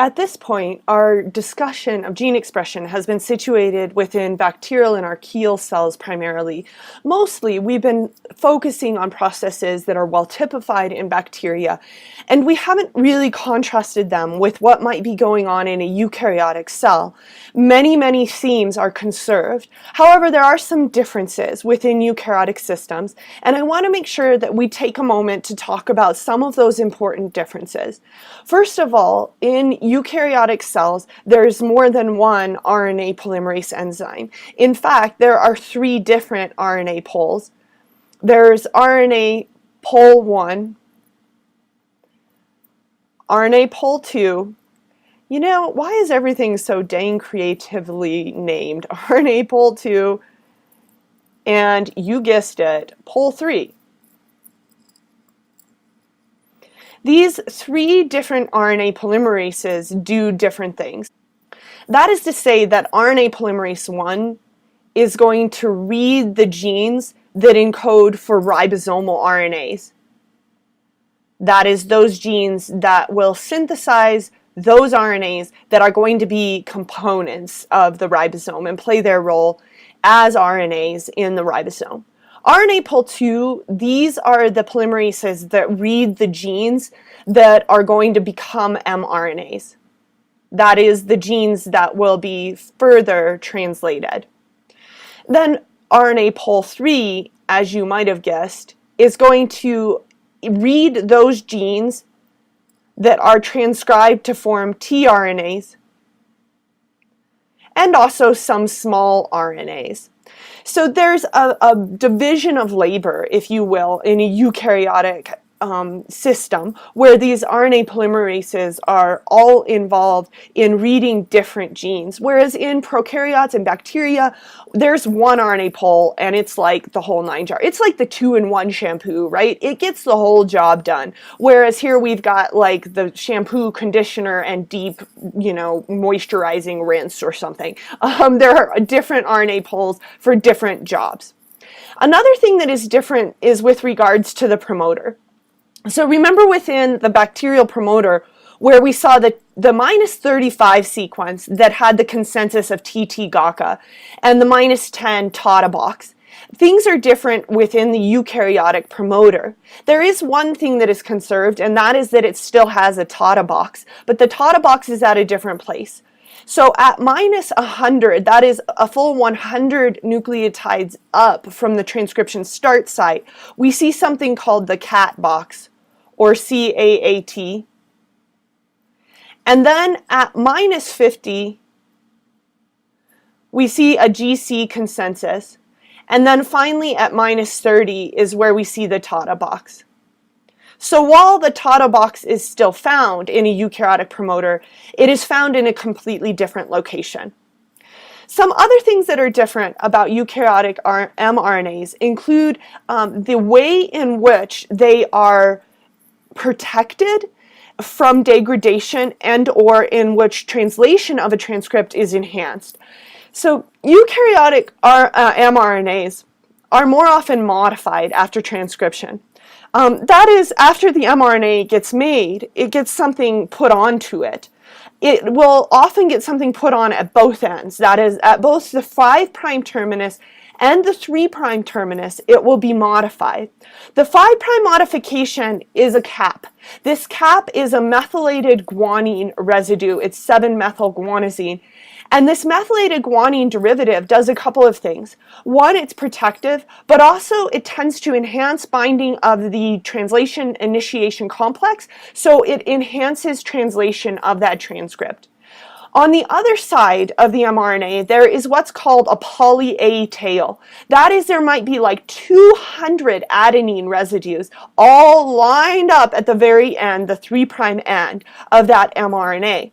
At this point, our discussion of gene expression has been situated within bacterial and archaeal cells primarily. Mostly, we've been focusing on processes that are well typified in bacteria, and we haven't really contrasted them with what might be going on in a eukaryotic cell. Many themes are conserved. However, there are some differences within eukaryotic systems, and I want to make sure that we take a moment to talk about some of those important differences. First of all, in eukaryotic cells, there's more than one RNA polymerase enzyme. In fact, there are 3 different RNA poles. There's RNA pole 1, RNA pole 2. You know, why is everything so dang creatively named? RNA pole 2, and you guessed it, pole 3. These 3 different RNA polymerases do different things. That is to say that RNA polymerase 1 is going to read the genes that encode for ribosomal RNAs. That is, those genes that will synthesize those RNAs that are going to be components of the ribosome and play their role as RNAs in the ribosome. RNA pole 2, these are the polymerases that read the genes that are going to become mRNAs. That is, the genes that will be further translated. Then RNA pole 3, as you might have guessed, is going to read those genes that are transcribed to form tRNAs and also some small RNAs. So there's a division of labor, if you will, in a eukaryotic system where these RNA polymerases are all involved in reading different genes. Whereas in prokaryotes and bacteria, there's one RNA pole and it's like the whole 9 yards. It's like the 2-in-1 shampoo, right? It gets the whole job done. Whereas here we've got like the shampoo, conditioner, and deep, moisturizing rinse or something. There are different RNA poles for different jobs. Another thing that is different is with regards to the promoter. So remember within the bacterial promoter where we saw the -35 sequence that had the consensus of TT-GACA and the -10 TATA box. Things are different within the eukaryotic promoter. There is one thing that is conserved, and that is that it still has a TATA box, but the TATA box is at a different place. So at -100, that is a full 100 nucleotides up from the transcription start site, we see something called the CAT box, or CAAT. And then at -50, we see a GC consensus. And then finally at -30 is where we see the TATA box. So while the TATA box is still found in a eukaryotic promoter, it is found in a completely different location. Some other things that are different about eukaryotic mRNAs include the way in which they are protected from degradation and or in which translation of a transcript is enhanced. So eukaryotic mRNAs are more often modified after transcription. That is, after the mRNA gets made, it gets something put onto it. It will often get something put on at both ends. That is, at both the 5' terminus and the 3' terminus, it will be modified. The 5' modification is a cap. This cap is a methylated guanine residue. It's 7-methylguanosine. And this methylated guanine derivative does a couple of things. One, it's protective, but also it tends to enhance binding of the translation initiation complex, so it enhances translation of that transcript. On the other side of the mRNA, there is what's called a poly-A tail. That is, there might be like 200 adenine residues all lined up at the very end, the 3' end of that mRNA.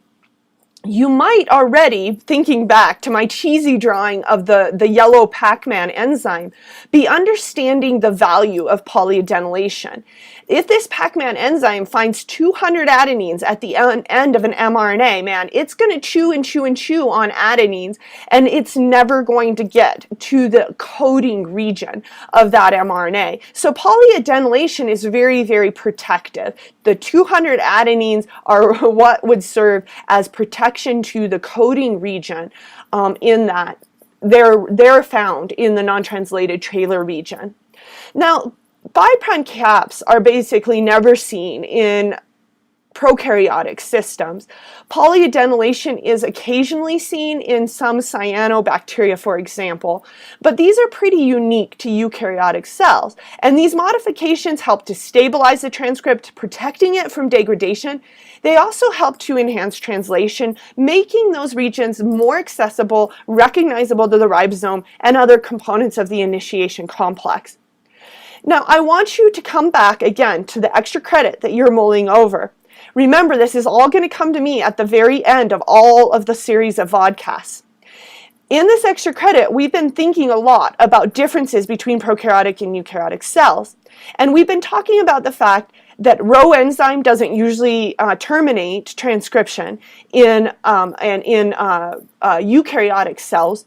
You might already, thinking back to my cheesy drawing of the yellow Pac-Man enzyme, be understanding the value of polyadenylation. If this Pac-Man enzyme finds 200 adenines at the end of an mRNA, man, it's going to chew and chew and chew on adenines, and it's never going to get to the coding region of that mRNA. So polyadenylation is very, very protective. The 200 adenines are what would serve as protection to the coding region in that they're found in the non-translated trailer region. Now, 5' caps are basically never seen in prokaryotic systems. Polyadenylation is occasionally seen in some cyanobacteria, for example, but these are pretty unique to eukaryotic cells. And these modifications help to stabilize the transcript, protecting it from degradation. They also help to enhance translation, making those regions more accessible, recognizable to the ribosome and other components of the initiation complex. Now, I want you to come back again to the extra credit that you're mulling over. Remember, this is all going to come to me at the very end of all of the series of vodcasts. In this extra credit, we've been thinking a lot about differences between prokaryotic and eukaryotic cells. And we've been talking about the fact that Rho enzyme doesn't usually terminate transcription in eukaryotic cells.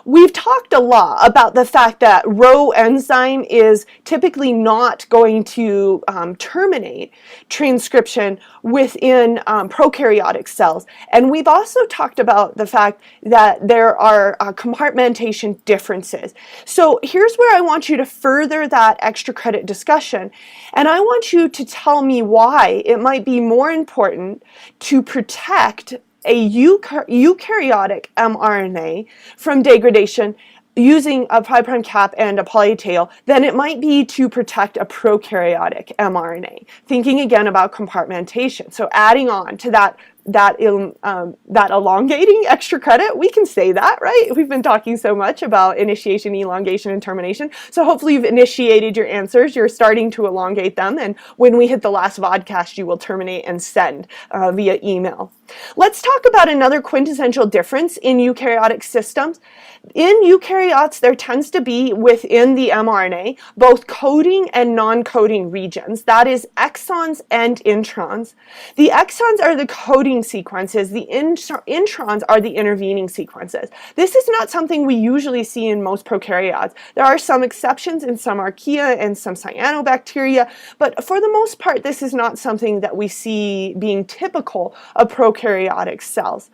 We've talked a lot about the fact that Rho enzyme is typically not going to terminate transcription within prokaryotic cells. And we've also talked about the fact that there are compartmentation differences. So here's where I want you to further that extra credit discussion. And I want you to tell me why it might be more important to protect a eukaryotic mRNA from degradation using a 5' cap and a polytail than it might be to protect a prokaryotic mRNA. Thinking again about compartmentation. So adding on to that elongating extra credit, we can say that, right? We've been talking so much about initiation, elongation, and termination. So hopefully you've initiated your answers. You're starting to elongate them. And when we hit the last vodcast, you will terminate and send via email. Let's talk about another quintessential difference in eukaryotic systems. In eukaryotes, there tends to be within the mRNA both coding and non-coding regions. That is exons and introns. The exons are the coding sequences. The introns are the intervening sequences. This is not something we usually see in most prokaryotes. There are some exceptions in some archaea and some cyanobacteria, but for the most part, this is not something that we see being typical of prokaryotic cells.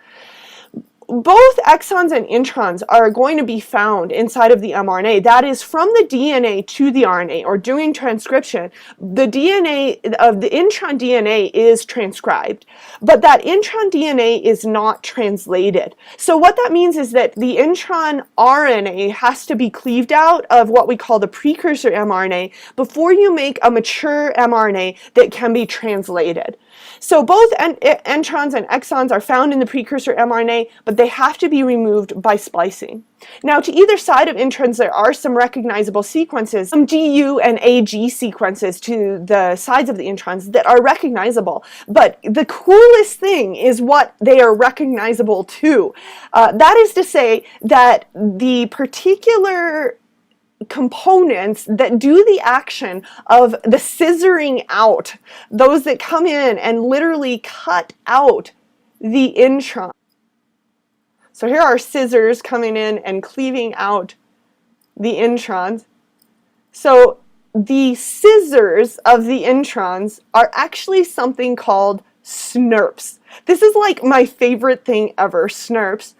Both exons and introns are going to be found inside of the mRNA. That is, from the DNA to the RNA, or during transcription, the DNA of the intron DNA is transcribed, but that intron DNA is not translated. So what that means is that the intron RNA has to be cleaved out of what we call the precursor mRNA before you make a mature mRNA that can be translated. So both introns and exons are found in the precursor mRNA, but they have to be removed by splicing. Now, to either side of introns, there are some recognizable sequences, some GU and AG sequences to the sides of the introns that are recognizable. But the coolest thing is what they are recognizable to. That is to say that the particular components that do the action of the scissoring out, those that come in and literally cut out the intron. So here are scissors coming in and cleaving out the introns. So the scissors of the introns are actually something called SNRPs. This is like my favorite thing ever, SNRPs.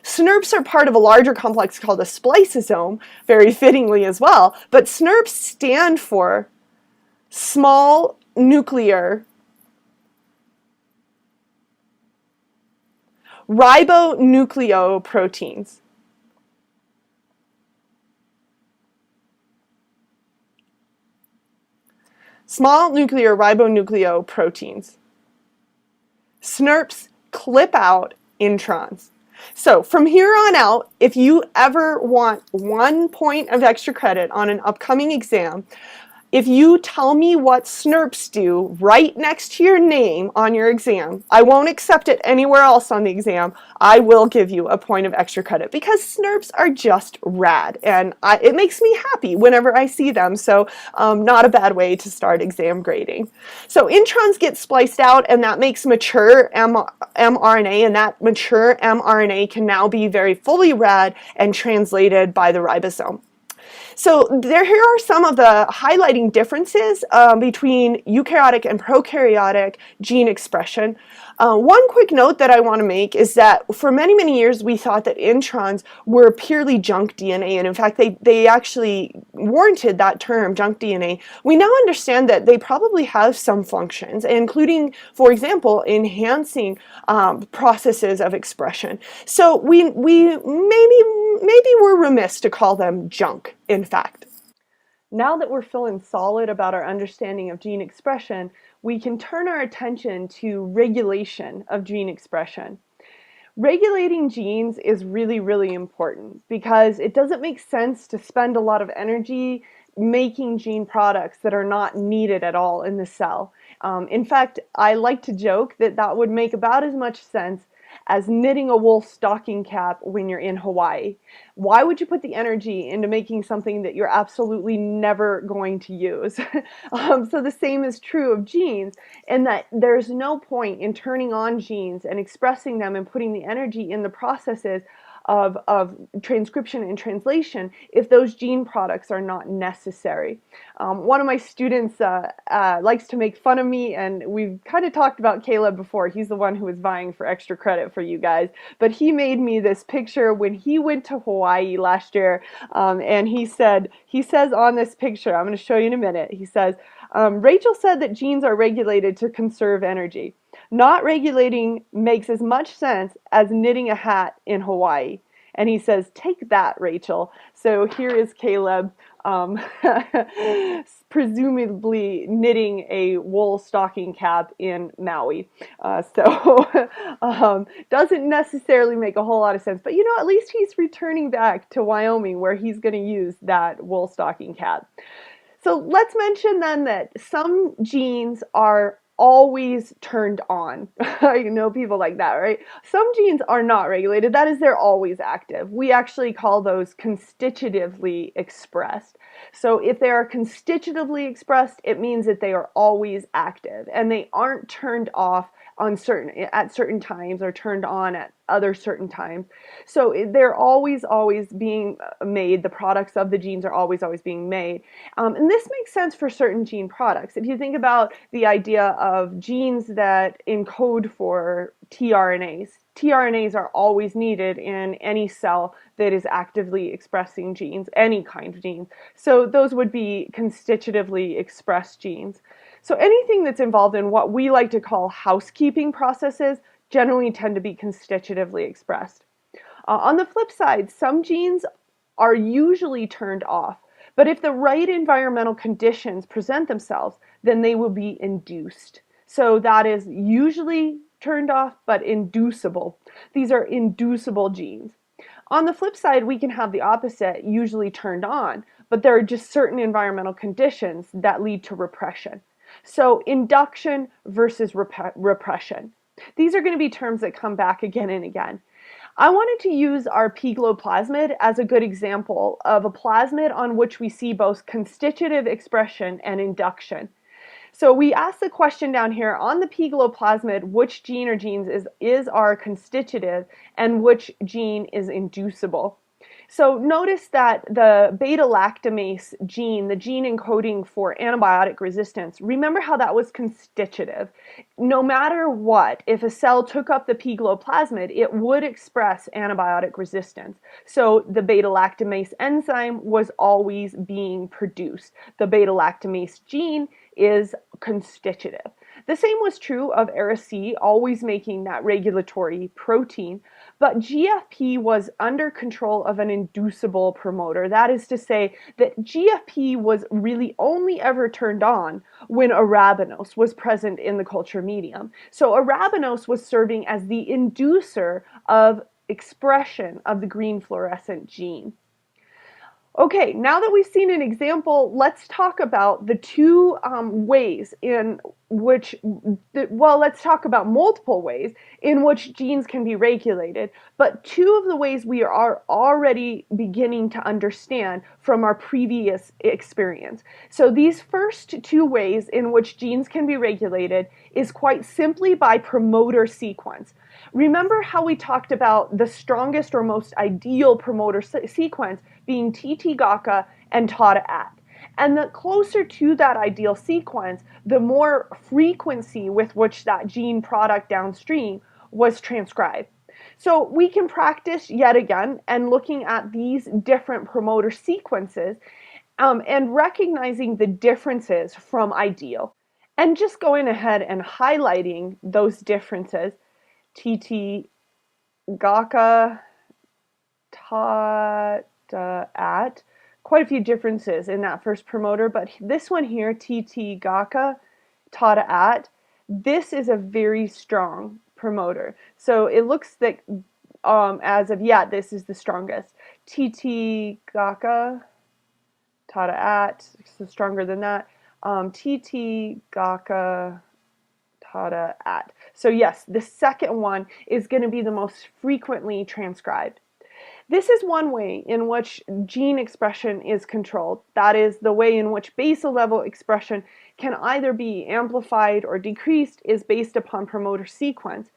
SNRPs are part of a larger complex called a spliceosome, very fittingly as well, but SNRPs stand for small nuclear ribonucleoproteins. Small nuclear ribonucleoproteins. SNRPs clip out introns. So from here on out, if you ever want 1 point of extra credit on an upcoming exam, If you tell me what SNRPs do right next to your name on your exam, I won't accept it anywhere else on the exam. I will give you a point of extra credit because SNRPs are just rad, and it makes me happy whenever I see them. So not a bad way to start exam grading. So introns get spliced out, and that makes mature mRNA, and that mature mRNA can now be very fully read and translated by the ribosome. So here are some of the highlighting differences between eukaryotic and prokaryotic gene expression. One quick note that I want to make is that for many, many years we thought that introns were purely junk DNA, and in fact they actually warranted that term, junk DNA. We now understand that they probably have some functions, including, for example, enhancing processes of expression. So we maybe we're remiss to call them junk, in fact. Now that we're feeling solid about our understanding of gene expression, we can turn our attention to regulation of gene expression. Regulating genes is really, really important because it doesn't make sense to spend a lot of energy making gene products that are not needed at all in the cell. In fact, I like to joke that that would make about as much sense as knitting a wool stocking cap when you're in Hawaii. Why would you put the energy into making something that you're absolutely never going to use? So the same is true of genes, in that there's no point in turning on genes and expressing them and putting the energy in the processes of transcription and translation if those gene products are not necessary. One of my students likes to make fun of me, and we've kind of talked about Caleb before. He's the one who was vying for extra credit for you guys, but he made me this picture when he went to Hawaii last year, and he says on this picture, I'm going to show you in a minute, he says, Rachel said that genes are regulated to conserve energy. Not regulating makes as much sense as knitting a hat in Hawaii. And he says, take that, Rachel. So here is Caleb presumably knitting a wool stocking cap in Maui. Doesn't necessarily make a whole lot of sense, but at least he's returning back to Wyoming where he's going to use that wool stocking cap. So let's mention then that some genes are always turned on. People like that, right? Some genes are not regulated. That is, they're always active. We actually call those constitutively expressed. So if they are constitutively expressed, it means that they are always active and they aren't turned off at certain times or turned on at other certain times. So they're always being made. The products of the genes are always being made. And this makes sense for certain gene products. If you think about the idea of genes that encode for tRNAs, tRNAs are always needed in any cell that is actively expressing genes, any kind of genes. So those would be constitutively expressed genes. So anything that's involved in what we like to call housekeeping processes generally tend to be constitutively expressed. On the flip side, some genes are usually turned off, but if the right environmental conditions present themselves, then they will be induced. So that is usually turned off, but inducible. These are inducible genes. On the flip side, we can have the opposite, usually turned on, but there are just certain environmental conditions that lead to repression. So induction versus repression. These are going to be terms that come back again and again. I wanted to use our plasmid as a good example of a plasmid on which we see both constitutive expression and induction. So we asked the question down here on the plasmid, which gene or genes is our constitutive and which gene is inducible. So notice that the beta-lactamase gene, the gene encoding for antibiotic resistance, remember how that was constitutive. No matter what, if a cell took up the plasmid, it would express antibiotic resistance. So the beta-lactamase enzyme was always being produced. The beta-lactamase gene is constitutive. The same was true of Ara-C, always making that regulatory protein, but GFP was under control of an inducible promoter. That is to say that GFP was really only ever turned on when arabinose was present in the culture medium. So arabinose was serving as the inducer of expression of the green fluorescent gene. Okay, now that we've seen an example, let's talk about the two ways in which, well, let's talk about multiple ways in which genes can be regulated, but two of the ways we are already beginning to understand from our previous experience. So these first two ways in which genes can be regulated is quite simply by promoter sequence. Remember how we talked about the strongest or most ideal promoter sequence being TT-GACA and TATA-AT. And the closer to that ideal sequence, the more frequency with which that gene product downstream was transcribed. So we can practice yet again and looking at these different promoter sequences and recognizing the differences from ideal. And just going ahead and highlighting those differences. TT-GACA, TATA-AT, quite a few differences in that first promoter, but this one here, TT-GACA, TATA-AT, this is a very strong promoter. So it looks like, as of yet, this is the strongest. TT-GACA, TATA-AT, so stronger than that. TT-GACA, TATA-AT. So yes, the second one is going to be the most frequently transcribed. This is one way in which gene expression is controlled. That is, the way in which basal level expression can either be amplified or decreased is based upon promoter sequence.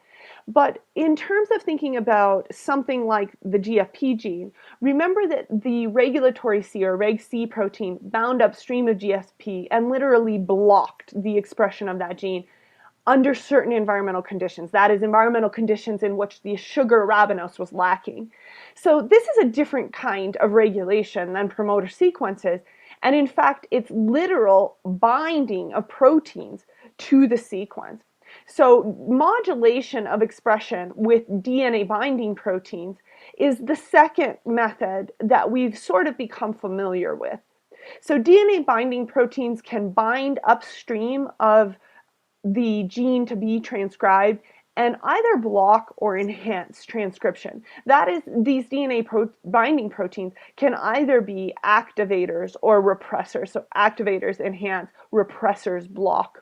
But in terms of thinking about something like the GFP gene, remember that the regulatory C or Reg C protein bound upstream of GFP and literally blocked the expression of that gene under certain environmental conditions. That is, environmental conditions in which the sugar arabinose was lacking. So this is a different kind of regulation than promoter sequences, and in fact, it's literal binding of proteins to the sequence. So modulation of expression with DNA binding proteins is the second method that we've sort of become familiar with. So DNA binding proteins can bind upstream of the gene to be transcribed and either block or enhance transcription. That is, these DNA binding proteins can either be activators or repressors. So activators enhance, repressors block.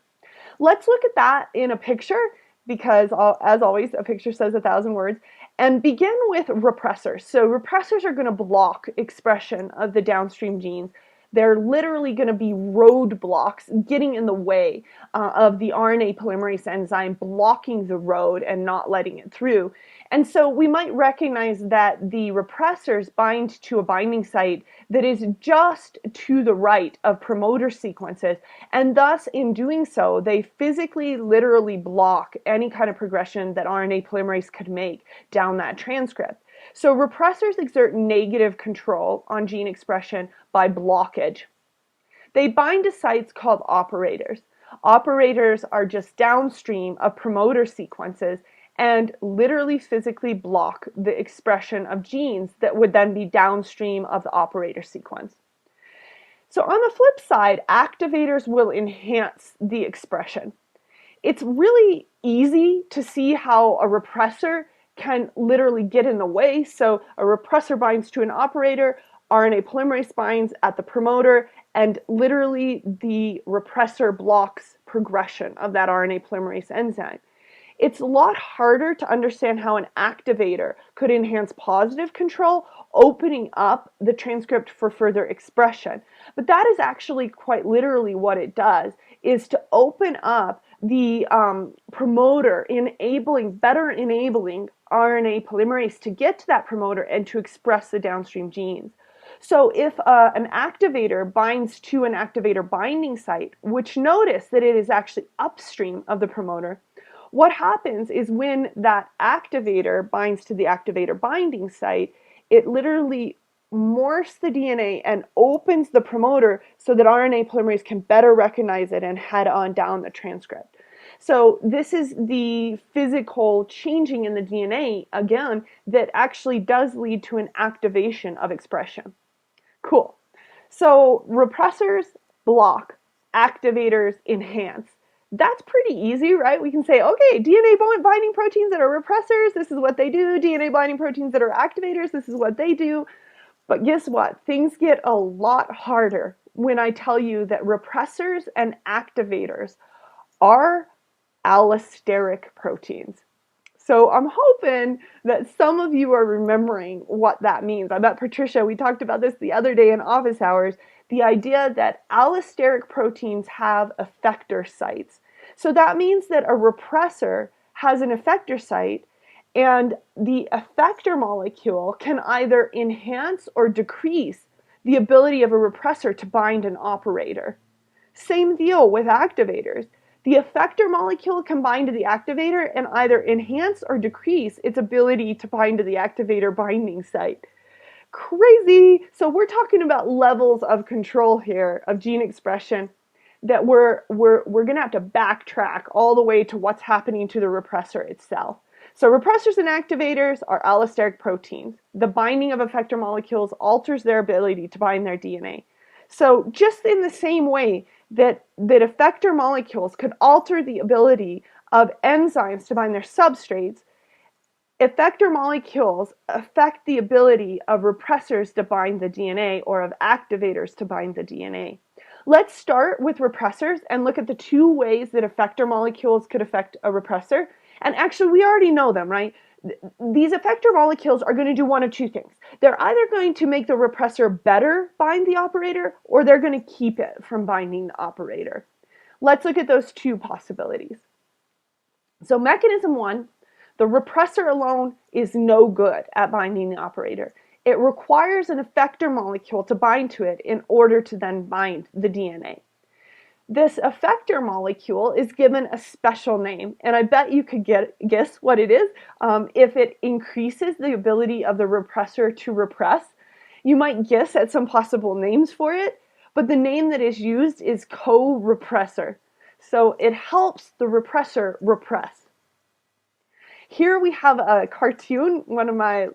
Let's look at that in a picture because, as always, a picture says 1,000 words, and begin with repressors. So repressors are going to block expression of the downstream genes. They're literally going to be roadblocks getting in the way of the RNA polymerase enzyme, blocking the road and not letting it through. And so we might recognize that the repressors bind to a binding site that is just to the right of promoter sequences, and thus in doing so, they physically, literally block any kind of progression that RNA polymerase could make down that transcript. So repressors exert negative control on gene expression by blockage. They bind to sites called operators. Operators are just downstream of promoter sequences and literally physically block the expression of genes that would then be downstream of the operator sequence. So on the flip side, activators will enhance the expression. It's really easy to see how a repressor can literally get in the way. So a repressor binds to an operator, RNA polymerase binds at the promoter, and literally the repressor blocks progression of that RNA polymerase enzyme. It's a lot harder to understand how an activator could enhance positive control, opening up the transcript for further expression. But that is actually quite literally what it does, is to open up the promoter, better enabling RNA polymerase to get to that promoter and to express the downstream genes. So if an activator binds to an activator binding site, which notice that it is actually upstream of the promoter, what happens is when that activator binds to the activator binding site, it literally morphs the DNA and opens the promoter so that RNA polymerase can better recognize it and head on down the transcript. So this is the physical changing in the DNA, again, that actually does lead to an activation of expression. Cool. So repressors block, activators enhance. That's pretty easy, right? We can say, okay, DNA binding proteins that are repressors, this is what they do. DNA binding proteins that are activators, this is what they do. But guess what? Things get a lot harder when I tell you that repressors and activators are allosteric proteins. So I'm hoping that some of you are remembering what that means. I bet Patricia, we talked about this the other day in office hours, the idea that allosteric proteins have effector sites. So that means that a repressor has an effector site, and the effector molecule can either enhance or decrease the ability of a repressor to bind an operator. Same deal with activators. The effector molecule can bind to the activator and either enhance or decrease its ability to bind to the activator binding site. Crazy! So we're talking about levels of control here of gene expression that we're going to have to backtrack all the way to what's happening to the repressor itself. So repressors and activators are allosteric proteins. The binding of effector molecules alters their ability to bind their DNA. So just in the same way that effector molecules could alter the ability of enzymes to bind their substrates, effector molecules affect the ability of repressors to bind the DNA or of activators to bind the DNA. Let's start with repressors and look at the two ways that effector molecules could affect a repressor. And actually, we already know them, right? These effector molecules are going to do one of two things. They're either going to make the repressor better bind the operator, or they're going to keep it from binding the operator. Let's look at those two possibilities. So mechanism one, the repressor alone is no good at binding the operator. It requires an effector molecule to bind to it in order to then bind the DNA. This effector molecule is given a special name, and I bet you could guess what it is. If it increases the ability of the repressor to repress, you might guess at some possible names for it, but the name that is used is co-repressor. So it helps the repressor repress. Here we have a cartoon, one of my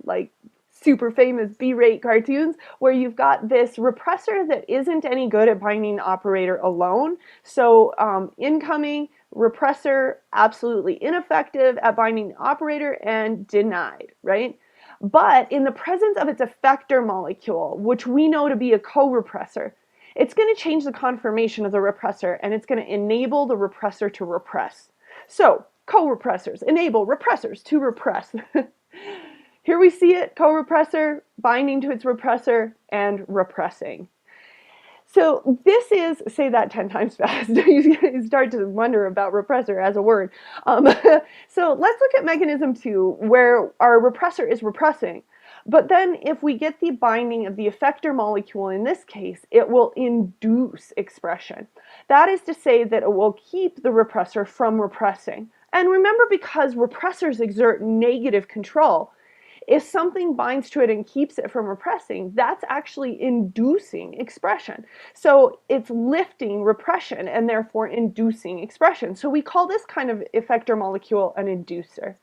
super famous B-rate cartoons, where you've got this repressor that isn't any good at binding the operator alone. So incoming repressor, absolutely ineffective at binding the operator and denied, right? But in the presence of its effector molecule, which we know to be a co-repressor, it's going to change the conformation of the repressor, and it's going to enable the repressor to repress. So co-repressors enable repressors to repress. Here we see it, co-repressor binding to its repressor and repressing. So this is, say that 10 times fast, you start to wonder about repressor as a word. So let's look at mechanism 2, where our repressor is repressing. But then if we get the binding of the effector molecule in this case, it will induce expression. That is to say that it will keep the repressor from repressing. And remember, because repressors exert negative control, if something binds to it and keeps it from repressing, that's actually inducing expression. So it's lifting repression and therefore inducing expression. So we call this kind of effector molecule an inducer.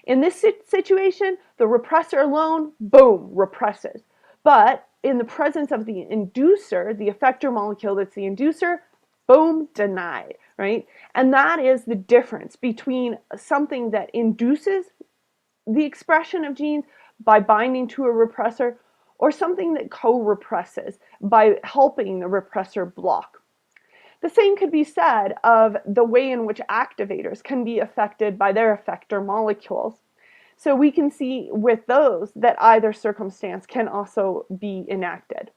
In this situation, the repressor alone, boom, represses. But in the presence of the inducer, the effector molecule that's the inducer, boom, denied, right? And that is the difference between something that induces the expression of genes by binding to a repressor, or something that co-represses by helping the repressor block. The same could be said of the way in which activators can be affected by their effector molecules. So we can see with those that either circumstance can also be enacted.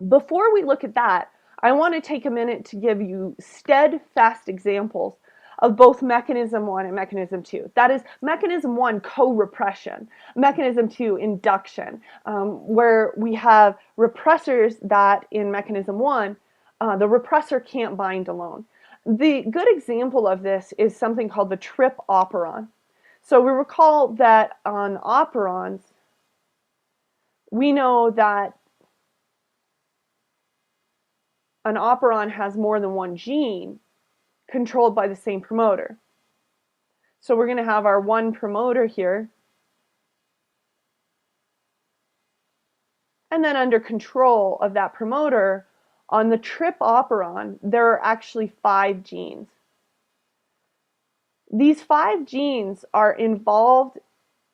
Before we look at that, I want to take a minute to give you steadfast examples of both mechanism 1 and mechanism 2. That is, mechanism 1, co-repression, mechanism 2, induction, where we have repressors that in mechanism 1, the repressor can't bind alone. The good example of this is something called the trip operon. So we recall that on operons, we know that an operon has more than one gene controlled by the same promoter. So we're going to have our one promoter here, and then under control of that promoter, on the trip operon, there are actually 5 genes. These 5 genes are involved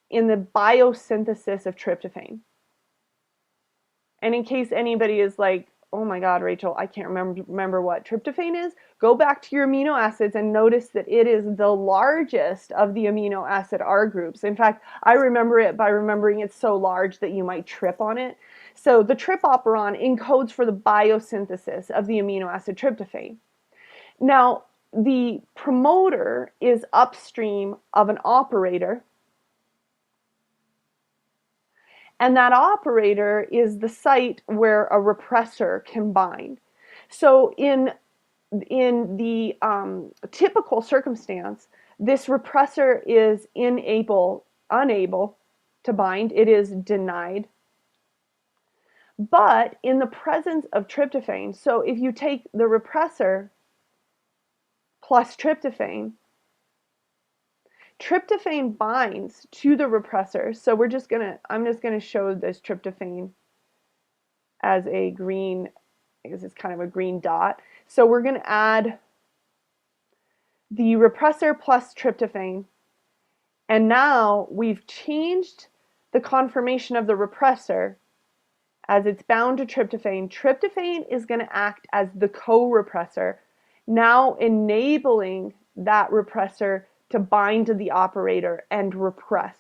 in the biosynthesis of tryptophan. And in case anybody is like, oh my God, Rachel, I can't remember what tryptophan is, go back to your amino acids and notice that it is the largest of the amino acid R groups. In fact, I remember it by remembering it's so large that you might trip on it. So the trip operon encodes for the biosynthesis of the amino acid tryptophan. Now, the promoter is upstream of an operator, and that operator is the site where a repressor can bind. So in the typical circumstance, this repressor is unable to bind. It is denied. But in the presence of tryptophan, so if you take the repressor plus tryptophan, tryptophan binds to the repressor. So I'm just gonna show this tryptophan as a green, because it's kind of a green dot. So we're gonna add the repressor plus tryptophan, and now we've changed the conformation of the repressor as it's bound to tryptophan. Tryptophan is going to act as the co-repressor, now enabling that repressor to bind to the operator and repress.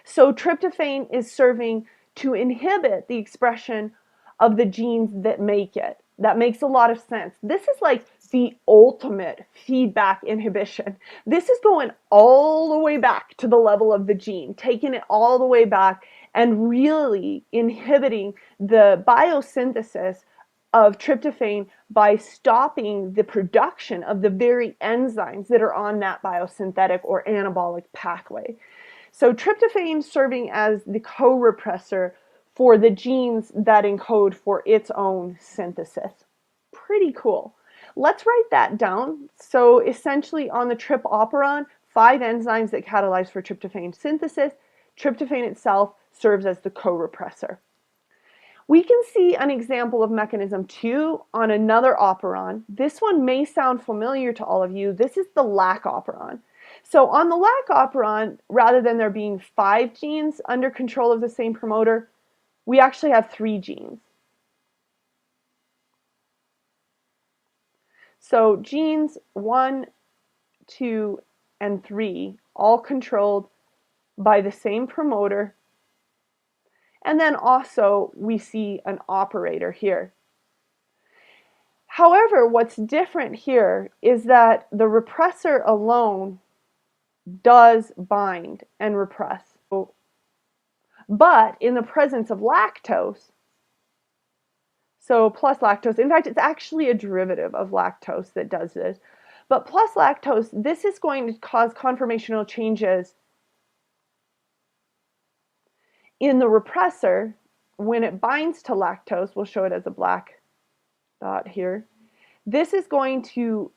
So tryptophan is serving to inhibit the expression of the genes that make it. That makes a lot of sense. This is like the ultimate feedback inhibition. This is going all the way back to the level of the gene, taking it all the way back and really inhibiting the biosynthesis of tryptophan by stopping the production of the very enzymes that are on that biosynthetic or anabolic pathway. So tryptophan serving as the co-repressor for the genes that encode for its own synthesis. Pretty cool. Let's write that down. So essentially on the trip operon, 5 enzymes that catalyze for tryptophan synthesis. Tryptophan itself serves as the co-repressor. We can see an example of mechanism 2 on another operon. This one may sound familiar to all of you. This is the lac operon. So on the lac operon, rather than there being 5 genes under control of the same promoter, we actually have 3 genes. So genes 1, 2, and 3, all controlled by the same promoter. And then also we see an operator here. However, what's different here is that the repressor alone does bind and repress. But in the presence of lactose, so plus lactose, in fact, it's actually a derivative of lactose that does this. But plus lactose, this is going to cause conformational changes in the repressor when it binds to lactose. We'll show it as a black dot here. This is going to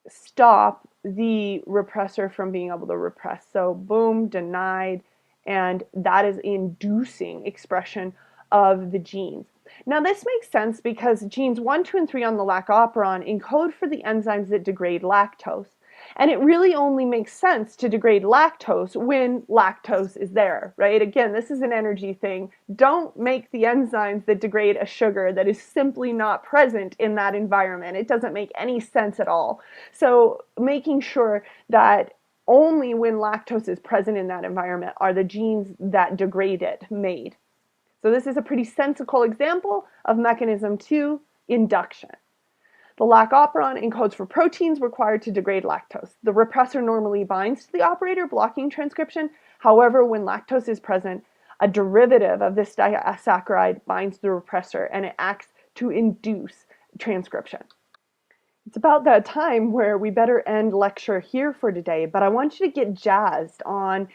stop the repressor from being able to repress. So boom, denied, and that is inducing expression of the genes. Now this makes sense because genes 1, 2, and 3 on the lac operon encode for the enzymes that degrade lactose. And it really only makes sense to degrade lactose when lactose is there, right? Again, this is an energy thing. Don't make the enzymes that degrade a sugar that is simply not present in that environment. It doesn't make any sense at all. So making sure that only when lactose is present in that environment are the genes that degrade it made. So this is a pretty sensical example of mechanism 2, induction. The lac operon encodes for proteins required to degrade lactose. The repressor normally binds to the operator, blocking transcription. However, when lactose is present, a derivative of this disaccharide binds the repressor and it acts to induce transcription. It's about that time where we better end lecture here for today, but I want you to get jazzed on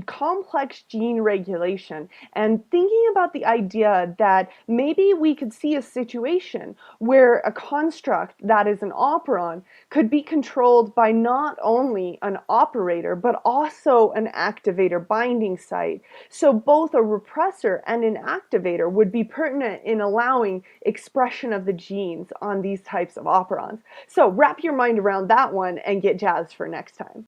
complex gene regulation and thinking about the idea that maybe we could see a situation where a construct that is an operon could be controlled by not only an operator but also an activator binding site. So both a repressor and an activator would be pertinent in allowing expression of the genes on these types of operons. So wrap your mind around that one and get jazzed for next time.